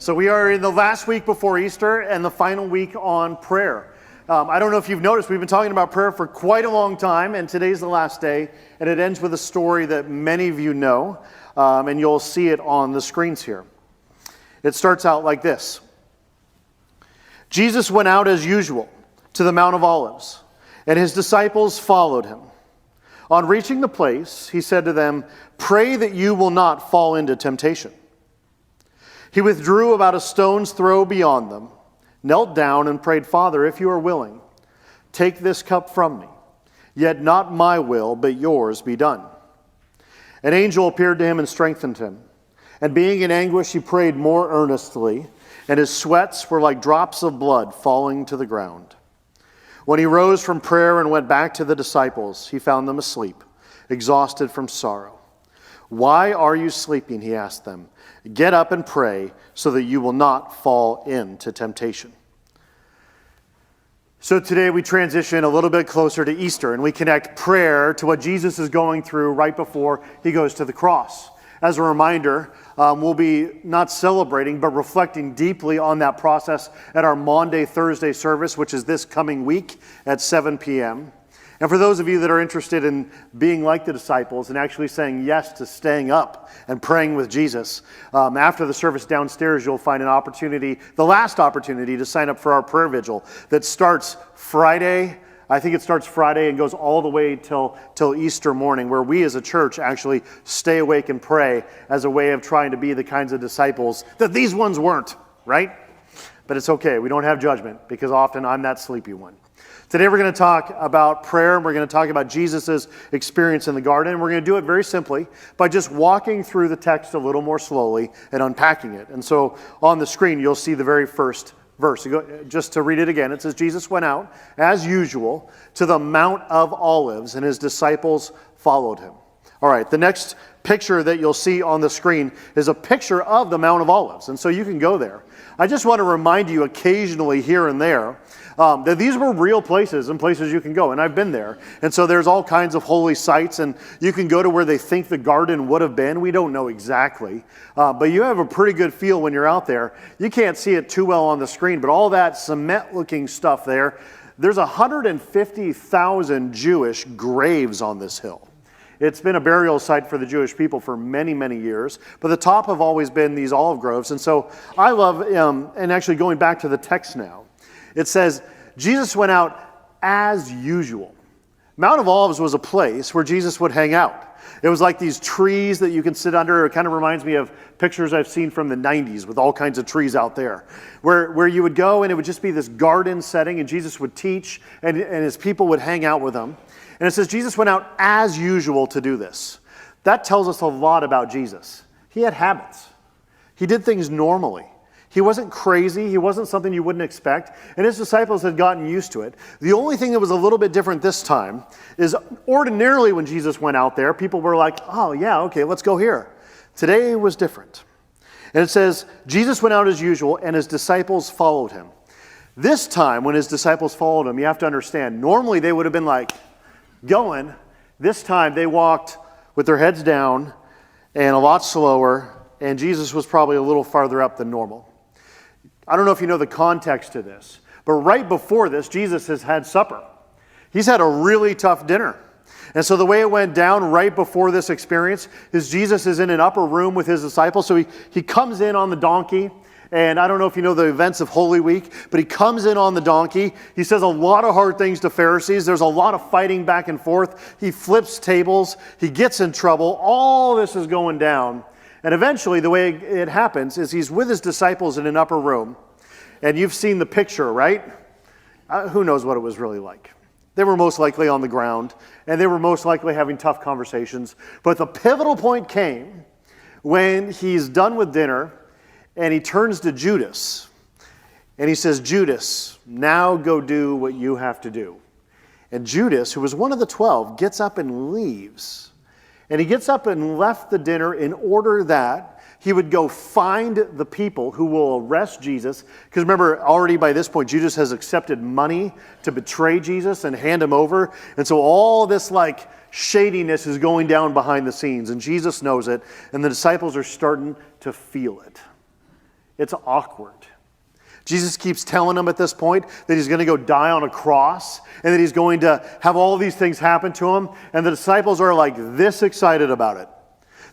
So we are in the last week before Easter and the final week on prayer. I don't know if you've noticed, we've been talking about prayer for quite a long time, and today's the last day, and it ends with a story that many of you know, and you'll see it on the screens here. It starts out like this. Jesus went out as usual to the Mount of Olives, and his disciples followed him. On reaching the place, he said to them, "Pray that you will not fall into temptation." He withdrew about a stone's throw beyond them, knelt down and prayed, "Father, if you are willing, take this cup from me. Yet not my will, but yours be done." An angel appeared to him and strengthened him. And being in anguish, he prayed more earnestly, and his sweats were like drops of blood falling to the ground. When he rose from prayer and went back to the disciples, he found them asleep, exhausted from sorrow. "Why are you sleeping?" he asked them. "Get up and pray so that you will not fall into temptation." So today we transition a little bit closer to Easter, and we connect prayer to what Jesus is going through right before he goes to the cross. As a reminder, we'll be not celebrating, but reflecting deeply on that process at our Maundy Thursday service, which is this coming week at 7 p.m. And for those of you that are interested in being like the disciples and actually saying yes to staying up and praying with Jesus, after the service downstairs, you'll find an opportunity, the last opportunity, to sign up for our prayer vigil that starts Friday. I think it starts Friday and goes all the way till Easter morning, where we as a church actually stay awake and pray as a way of trying to be the kinds of disciples that these ones weren't, right? But it's okay. We don't have judgment, because often I'm that sleepy one. Today we're going to talk about prayer, and we're going to talk about Jesus' experience in the garden, and we're going to do it very simply by just walking through the text a little more slowly and unpacking it. And so on the screen you'll see the very first verse. Just to read it again, it says, "Jesus went out, as usual, to the Mount of Olives, and his disciples followed him." All right, the next picture that you'll see on the screen is a picture of the Mount of Olives, and so you can go there. I just want to remind you occasionally here and there that these were real places and places you can go, and I've been there. And so there's all kinds of holy sites, and you can go to where they think the garden would have been. We don't know exactly, but you have a pretty good feel when you're out there. You can't see it too well on the screen, but all that cement-looking stuff there, there's 150,000 Jewish graves on this hill. It's been a burial site for the Jewish people for many, many years, but the top have always been these olive groves. And so I love, and actually going back to the text now, it says, Jesus went out as usual. Mount of Olives was a place where Jesus would hang out. It was like these trees that you can sit under. It kind of reminds me of pictures I've seen from the 90s with all kinds of trees out there, where you would go and it would just be this garden setting, and Jesus would teach, and his people would hang out with him. And it says Jesus went out as usual to do this. That tells us a lot about Jesus. He had habits. He did things normally. He wasn't crazy. He wasn't something you wouldn't expect. And his disciples had gotten used to it. The only thing that was a little bit different this time is ordinarily when Jesus went out there, people were like, "Oh yeah, okay, let's go here." Today was different. And it says, Jesus went out as usual, and his disciples followed him. This time, when his disciples followed him, you have to understand, normally they would have been like, going. This time they walked with their heads down and a lot slower, and Jesus was probably a little farther up than normal. I don't know if you know the context to this, but right before this, Jesus has had supper. He's had a really tough dinner. And so the way it went down right before this experience is Jesus is in an upper room with his disciples. So he comes in on the donkey. And I don't know if you know the events of Holy Week, but he comes in on the donkey. He says a lot of hard things to Pharisees. There's a lot of fighting back and forth. He flips tables. He gets in trouble. All this is going down. And eventually, the way it happens is he's with his disciples in an upper room. And you've seen the picture, right? Who knows what it was really like? They were most likely on the ground, and they were most likely having tough conversations. But the pivotal point came when he's done with dinner, and he turns to Judas, and he says, "Judas, now go do what you have to do." And Judas, who was one of the 12, gets up and leaves. And he gets up and left the dinner in order that he would go find the people who will arrest Jesus. Because remember, already by this point, Judas has accepted money to betray Jesus and hand him over. And so all this shadiness is going down behind the scenes, and Jesus knows it, and the disciples are starting to feel it. It's awkward. Jesus keeps telling them at this point that he's going to go die on a cross and that he's going to have all these things happen to him. And the disciples are like this excited about it.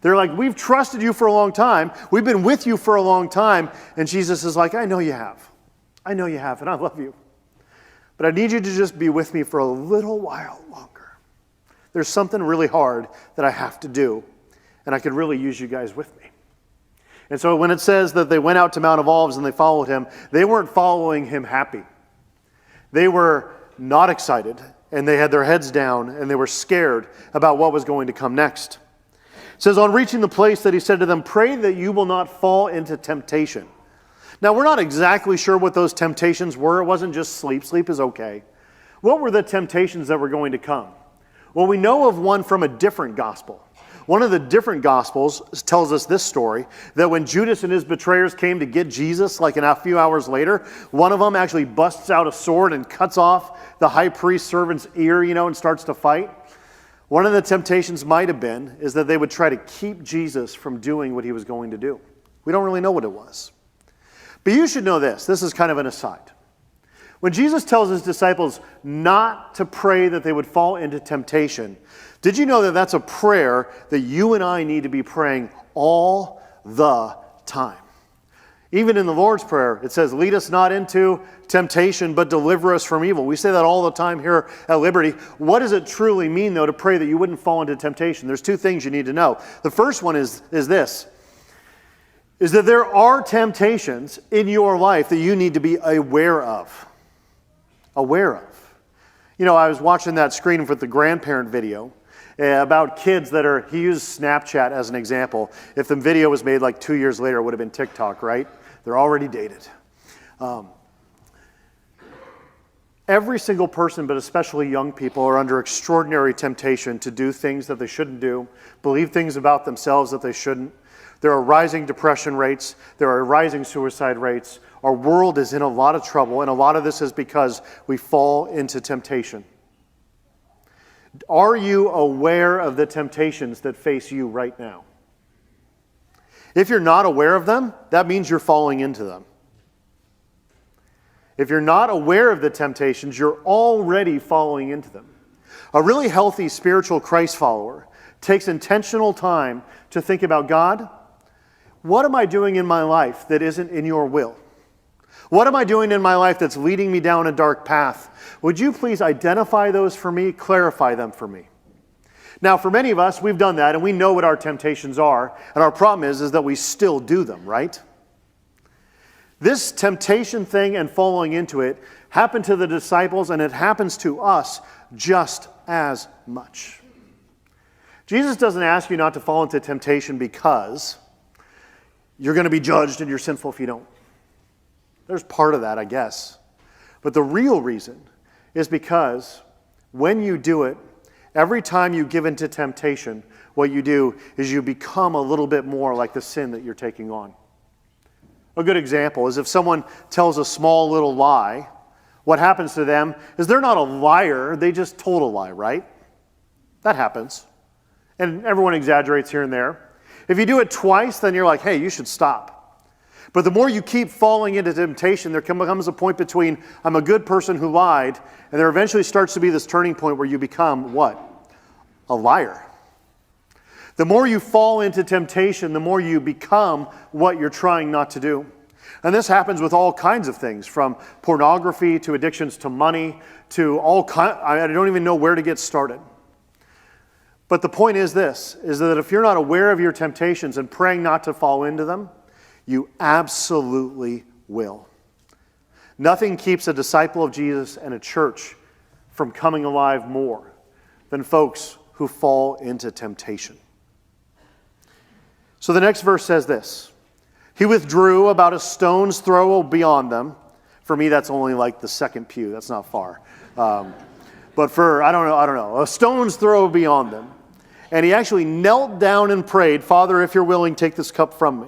They're like, we've trusted you for a long time. We've been with you for a long time. And Jesus is like, I know you have. I know you have, and I love you. But I need you to just be with me for a little while longer. There's something really hard that I have to do, and I could really use you guys with me. And so when it says that they went out to Mount of Olives and they followed him, they weren't following him happy. They were not excited, and they had their heads down, and they were scared about what was going to come next. It says, on reaching the place that he said to them, pray that you will not fall into temptation. Now, we're not exactly sure what those temptations were. It wasn't just sleep. Sleep is okay. What were the temptations that were going to come? Well, we know of one from a different gospel. One of the different Gospels tells us this story, that when Judas and his betrayers came to get Jesus, like a few hours later, one of them actually busts out a sword and cuts off the high priest's servant's ear, and starts to fight. One of the temptations might have been is that they would try to keep Jesus from doing what he was going to do. We don't really know what it was. But you should know this. This is kind of an aside. When Jesus tells his disciples not to pray that they would fall into temptation, did you know that that's a prayer that you and I need to be praying all the time? Even in the Lord's Prayer, it says, lead us not into temptation, but deliver us from evil. We say that all the time here at Liberty. What does it truly mean, though, to pray that you wouldn't fall into temptation? There's two things you need to know. The first one is this, is that there are temptations in your life that you need to be aware of. Aware of. I was watching that screen with the grandparent video about kids he used Snapchat as an example. If the video was made like 2 years later, it would have been TikTok, right? They're already dated. Every single person, but especially young people, are under extraordinary temptation to do things that they shouldn't do, believe things about themselves that they shouldn't. There are rising depression rates. There are rising suicide rates. Our world is in a lot of trouble, and a lot of this is because we fall into temptation. Are you aware of the temptations that face you right now? If you're not aware of them, that means you're falling into them. If you're not aware of the temptations, you're already falling into them. A really healthy spiritual Christ follower takes intentional time to think about, God, what am I doing in my life that isn't in your will? What am I doing in my life that's leading me down a dark path? Would you please identify those for me, clarify them for me? Now, for many of us, we've done that, and we know what our temptations are, and our problem is that we still do them, right? This temptation thing and falling into it happened to the disciples, and it happens to us just as much. Jesus doesn't ask you not to fall into temptation because you're going to be judged and you're sinful if you don't. There's part of that, I guess. But the real reason is because when you do it, every time you give into temptation, what you do is you become a little bit more like the sin that you're taking on. A good example is if someone tells a small little lie, what happens to them is they're not a liar, they just told a lie, right? That happens. And everyone exaggerates here and there. If you do it twice, then you're like, hey, you should stop. But the more you keep falling into temptation, there comes a point between I'm a good person who lied, and there eventually starts to be this turning point where you become what? A liar. The more you fall into temptation, the more you become what you're trying not to do. And this happens with all kinds of things, from pornography to addictions to money to all kinds. I don't even know where to get started. But the point is this, is that if you're not aware of your temptations and praying not to fall into them, you absolutely will. Nothing keeps a disciple of Jesus and a church from coming alive more than folks who fall into temptation. So the next verse says this, he withdrew about a stone's throw beyond them. For me, that's only like the second pew. That's not far. But for, I don't know, a stone's throw beyond them. And he actually knelt down and prayed, Father, if you're willing, take this cup from me.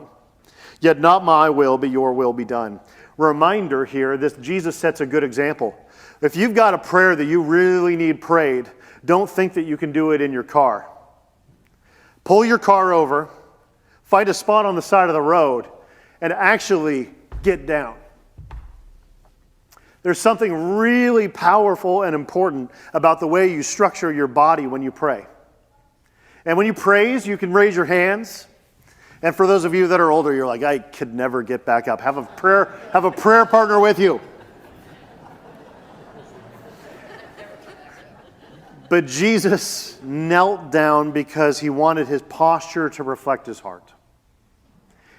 Yet not my will, but your will be done. Reminder here, Jesus sets a good example. If you've got a prayer that you really need prayed, don't think that you can do it in your car. Pull your car over, find a spot on the side of the road, and actually get down. There's something really powerful and important about the way you structure your body when you pray. And when you praise, you can raise your hands. And for those of you that are older, you're like, I could never get back up. Have a prayer partner with you. But Jesus knelt down because he wanted his posture to reflect his heart.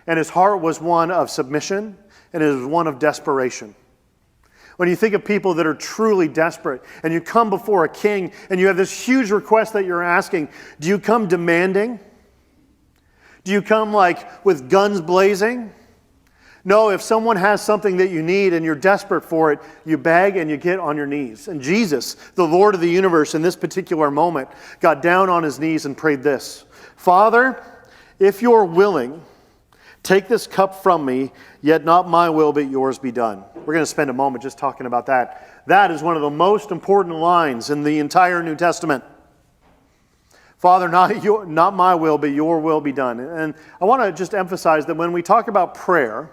And his heart was one of submission, and it was one of desperation. When you think of people that are truly desperate, and you come before a king, and you have this huge request that you're asking, do you come demanding? Do you come like with guns blazing? No, if someone has something that you need and you're desperate for it, you beg and you get on your knees. And Jesus, the Lord of the universe, in this particular moment, got down on his knees and prayed this: Father, if you're willing, take this cup from me, yet not my will, but yours be done. We're going to spend a moment just talking about that. That is one of the most important lines in the entire New Testament. Father, not my will, but your will be done. And I want to just emphasize that when we talk about prayer,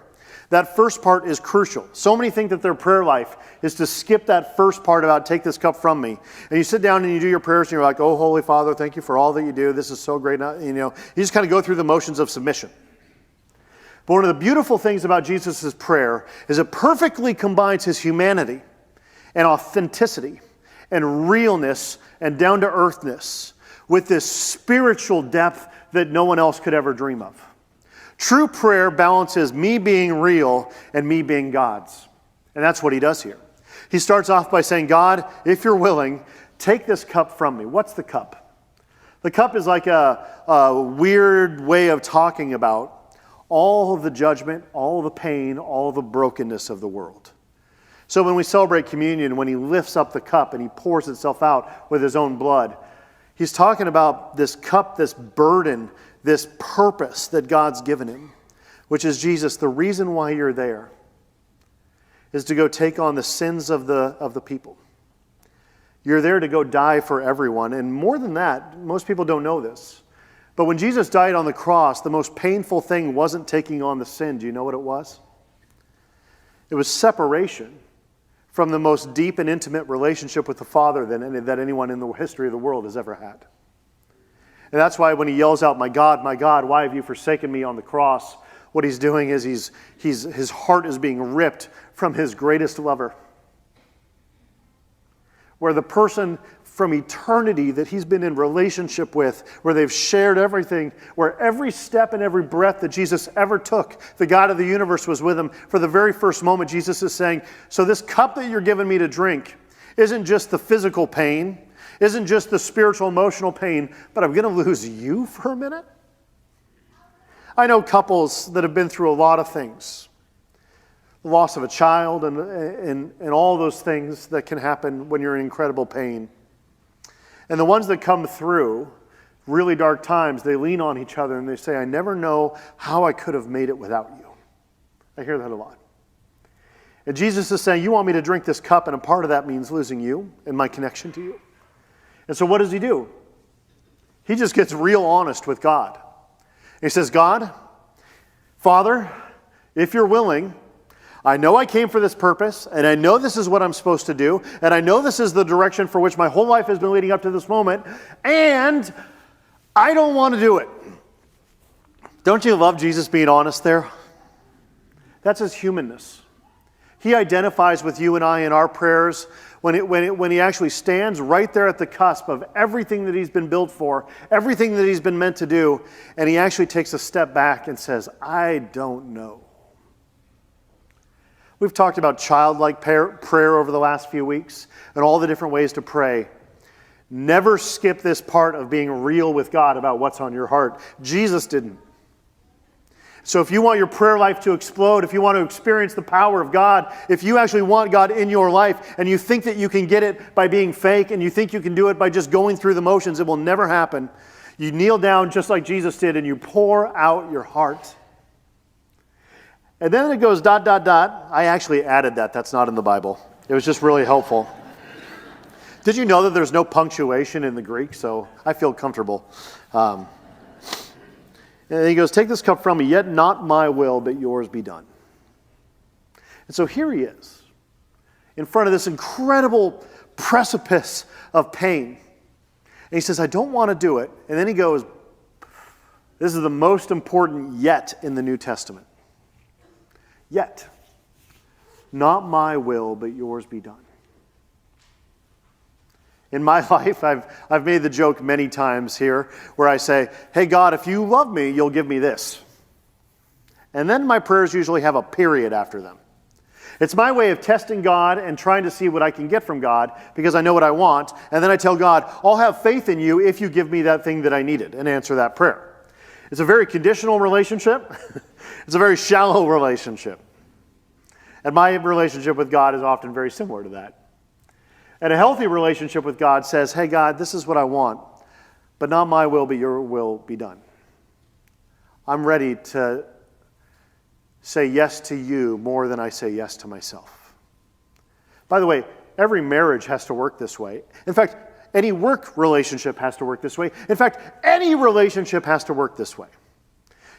that first part is crucial. So many think that their prayer life is to skip that first part about take this cup from me. And you sit down and you do your prayers and you're like, oh, Holy Father, thank you for all that you do. This is so great. You just kind of go through the motions of submission. But one of the beautiful things about Jesus' prayer is it perfectly combines his humanity and authenticity and realness and down-to-earthness with this spiritual depth that no one else could ever dream of. True prayer balances me being real and me being God's. And that's what he does here. He starts off by saying, God, if you're willing, take this cup from me. What's the cup? The cup is like a weird way of talking about all of the judgment, all of the pain, all of the brokenness of the world. So when we celebrate communion, when he lifts up the cup and he pours itself out with his own blood, he's talking about this cup, this burden, this purpose that God's given him, which is Jesus. The reason why you're there is to go take on the sins of the people. You're there to go die for everyone. And more than that, most people don't know this, but when Jesus died on the cross, the most painful thing wasn't taking on the sin. Do you know what it was? It was separation from the most deep and intimate relationship with the Father that anyone in the history of the world has ever had. And that's why when he yells out, my God, why have you forsaken me on the cross? What he's doing is his heart is being ripped from his greatest lover. Where the person from eternity that he's been in relationship with, where they've shared everything, where every step and every breath that Jesus ever took, the God of the universe was with him. For the very first moment, Jesus is saying, so this cup that you're giving me to drink isn't just the physical pain, isn't just the spiritual, emotional pain, but I'm going to lose you for a minute? I know couples that have been through a lot of things. The loss of a child and all those things that can happen when you're in incredible pain. And the ones that come through really dark times, they lean on each other and they say, I never know how I could have made it without you. I hear that a lot. And Jesus is saying, you want me to drink this cup, and a part of that means losing you and my connection to you. And so what does he do? He just gets real honest with God. He says, God, Father, if you're willing, I know I came for this purpose, and I know this is what I'm supposed to do, and I know this is the direction for which my whole life has been leading up to this moment, and I don't want to do it. Don't you love Jesus being honest there? That's his humanness. He identifies with you and I in our prayers when he actually stands right there at the cusp of everything that he's been built for, everything that he's been meant to do, and he actually takes a step back and says, I don't know. We've talked about childlike prayer over the last few weeks and all the different ways to pray. Never skip this part of being real with God about what's on your heart. Jesus didn't. So if you want your prayer life to explode, if you want to experience the power of God, if you actually want God in your life and you think that you can get it by being fake and you think you can do it by just going through the motions, it will never happen. You kneel down just like Jesus did and you pour out your heart. And then it goes ... I actually added that. That's not in the Bible. It was just really helpful. Did you know that there's no punctuation in the Greek? So I feel comfortable. And he goes, take this cup from me, yet not my will, but yours be done. And so here he is, in front of this incredible precipice of pain. And he says, I don't want to do it. And then he goes, this is the most important yet in the New Testament. Yet, not my will, but yours be done. In my life, I've made the joke many times here where I say, hey God, if you love me, you'll give me this. And then my prayers usually have a period after them. It's my way of testing God and trying to see what I can get from God because I know what I want. And then I tell God, I'll have faith in you if you give me that thing that I needed and answer that prayer. It's a very conditional relationship. It's a very shallow relationship. And my relationship with God is often very similar to that. And a healthy relationship with God says, hey God, this is what I want, but not my will, but your will be done. I'm ready to say yes to you more than I say yes to myself. By the way, every marriage has to work this way. In fact, any work relationship has to work this way. In fact, any relationship has to work this way.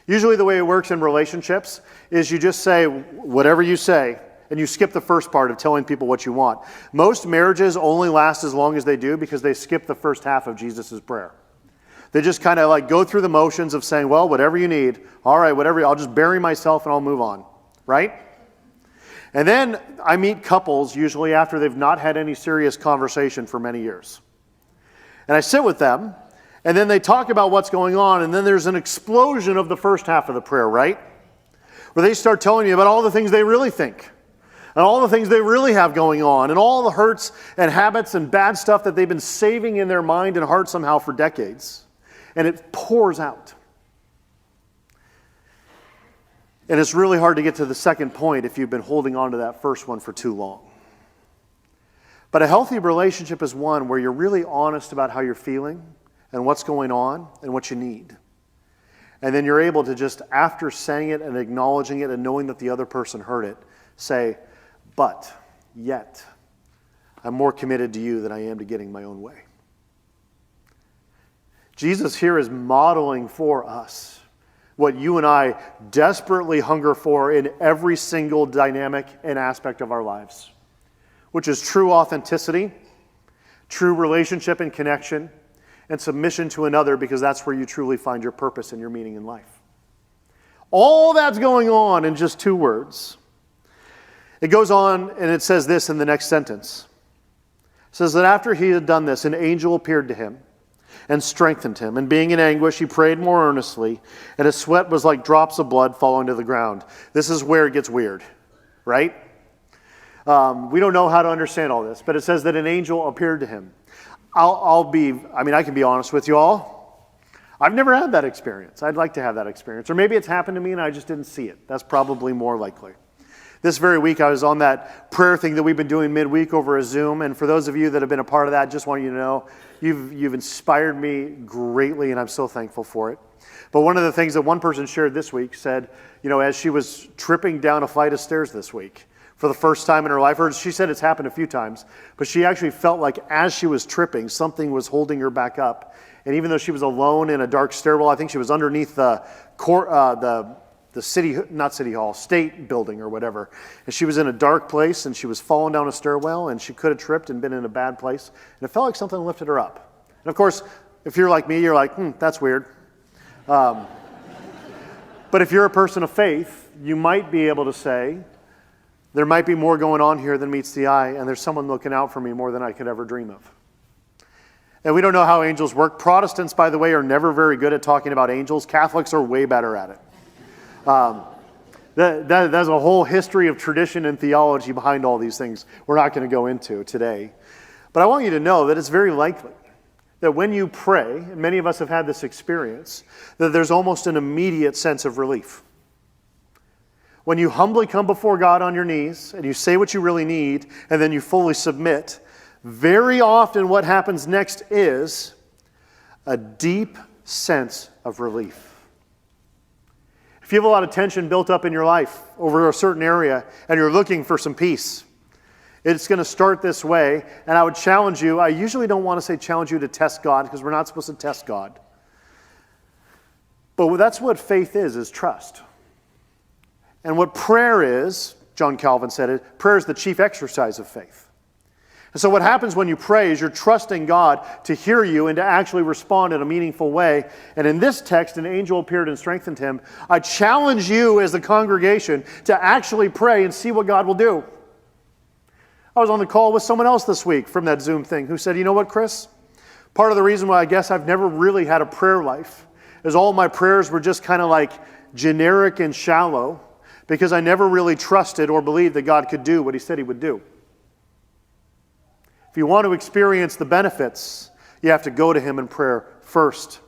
Usually the way it works in relationships is you just say whatever you say, and you skip the first part of telling people what you want. Most marriages only last as long as they do because they skip the first half of Jesus' prayer. They just kind of like go through the motions of saying, well, whatever you need, all right, whatever, I'll just bury myself and I'll move on, right? And then I meet couples usually after they've not had any serious conversation for many years. And I sit with them, and then they talk about what's going on, and then there's an explosion of the first half of the prayer, right? Where they start telling you about all the things they really think, and all the things they really have going on, and all the hurts and habits and bad stuff that they've been saving in their mind and heart somehow for decades. And it pours out. And it's really hard to get to the second point if you've been holding on to that first one for too long. But a healthy relationship is one where you're really honest about how you're feeling and what's going on and what you need. And then you're able to just, after saying it and acknowledging it and knowing that the other person heard it, say, but yet, I'm more committed to you than I am to getting my own way. Jesus here is modeling for us what you and I desperately hunger for in every single dynamic and aspect of our lives, which is true authenticity, true relationship and connection, and submission to another, because that's where you truly find your purpose and your meaning in life. All that's going on in just 2 words. It goes on and it says this in the next sentence. It says that after he had done this, an angel appeared to him and strengthened him. And being in anguish, he prayed more earnestly, and his sweat was like drops of blood falling to the ground. This is where it gets weird, right? We don't know how to understand all this, but it says that an angel appeared to him. I can be honest with you all. I've never had that experience. I'd like to have that experience. Or maybe it's happened to me and I just didn't see it. That's probably more likely. This very week, I was on that prayer thing that we've been doing midweek over a Zoom. And for those of you that have been a part of that, I just want you to know you've inspired me greatly, and I'm so thankful for it. But one of the things that one person shared this week said, as she was tripping down a flight of stairs this week for the first time in her life, or she said it's happened a few times, but she actually felt like as she was tripping, something was holding her back up. And even though she was alone in a dark stairwell, I think she was underneath the state building or whatever. And she was in a dark place and she was falling down a stairwell and she could have tripped and been in a bad place. And it felt like something lifted her up. And of course, if you're like me, you're like, that's weird. But if you're a person of faith, you might be able to say, there might be more going on here than meets the eye, and there's someone looking out for me more than I could ever dream of. And we don't know how angels work. Protestants, by the way, are never very good at talking about angels. Catholics are way better at it. There's a whole history of tradition and theology behind all these things we're not going to go into today. But I want you to know that it's very likely that when you pray, and many of us have had this experience, that there's almost an immediate sense of relief. When you humbly come before God on your knees and you say what you really need and then you fully submit, very often what happens next is a deep sense of relief. If you have a lot of tension built up in your life over a certain area and you're looking for some peace, it's going to start this way. And I would challenge you, I usually don't want to say challenge you to test God because we're not supposed to test God. But that's what faith is trust. And what prayer is, John Calvin said it, prayer is the chief exercise of faith. And so what happens when you pray is you're trusting God to hear you and to actually respond in a meaningful way. And in this text, an angel appeared and strengthened him. I challenge you as the congregation to actually pray and see what God will do. I was on the call with someone else this week from that Zoom thing who said, you know what, Chris? Part of the reason why I guess I've never really had a prayer life is all my prayers were just kind of like generic and shallow because I never really trusted or believed that God could do what he said he would do. If you want to experience the benefits, you have to go to him in prayer first.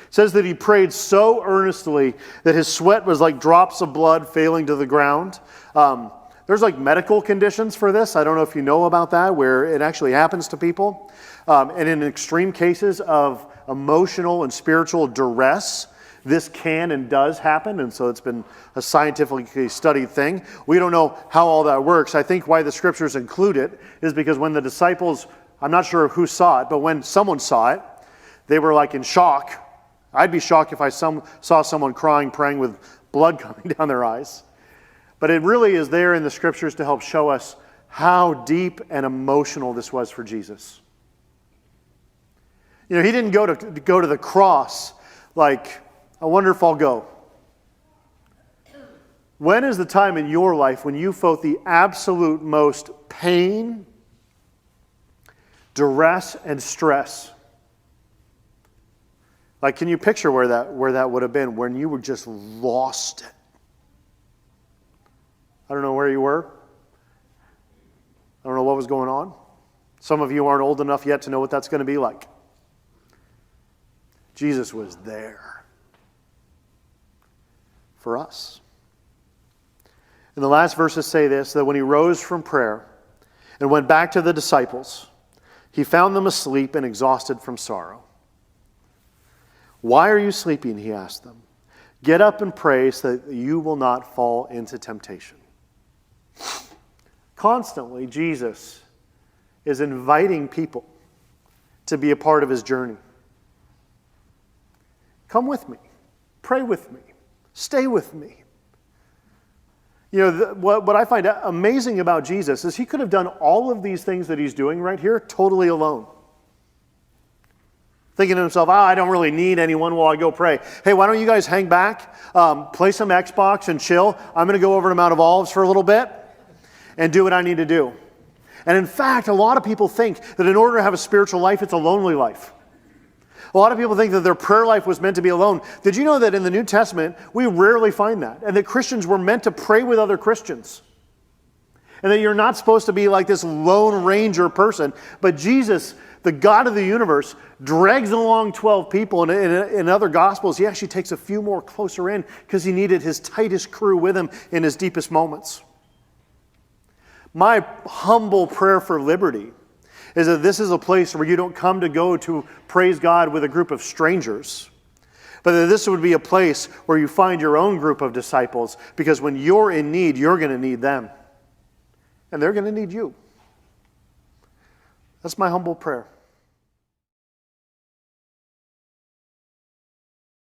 It says that he prayed so earnestly that his sweat was like drops of blood failing to the ground. There's like medical conditions for this. I don't know if you know about that, where it actually happens to people. And in extreme cases of emotional and spiritual duress, this can and does happen, and so it's been a scientifically studied thing. We don't know how all that works. I think why the scriptures include it is because when the disciples, I'm not sure who saw it, but when someone saw it, they were like in shock. I'd be shocked if I saw someone crying, praying with blood coming down their eyes. But it really is there in the scriptures to help show us how deep and emotional this was for Jesus. You know, he didn't go to the cross like, I wonder if I'll go. When is the time in your life when you felt the absolute most pain, duress, and stress? Like, can you picture where that would have been when you were just lost it? I don't know where you were. I don't know what was going on. Some of you aren't old enough yet to know what that's going to be like. Jesus was there for us. And the last verses say this, that when he rose from prayer and went back to the disciples, he found them asleep and exhausted from sorrow. Why are you sleeping? He asked them. Get up and pray so that you will not fall into temptation. Constantly, Jesus is inviting people to be a part of his journey. Come with me. Pray with me. Stay with me. You know, what I find amazing about Jesus is he could have done all of these things that he's doing right here totally alone. Thinking to himself, I don't really need anyone while I go pray. Hey, why don't you guys hang back, play some Xbox and chill. I'm going to go over to Mount of Olives for a little bit and do what I need to do. And in fact, a lot of people think that in order to have a spiritual life, it's a lonely life. A lot of people think that their prayer life was meant to be alone. Did you know that in the New Testament, we rarely find that? And that Christians were meant to pray with other Christians. And that you're not supposed to be like this lone ranger person. But Jesus, the God of the universe, drags along 12 people. And in other Gospels, he actually takes a few more closer in because he needed his tightest crew with him in his deepest moments. My humble prayer for Liberty is that this is a place where you don't come to go to praise God with a group of strangers, but that this would be a place where you find your own group of disciples, because when you're in need, you're going to need them, and they're going to need you. That's my humble prayer.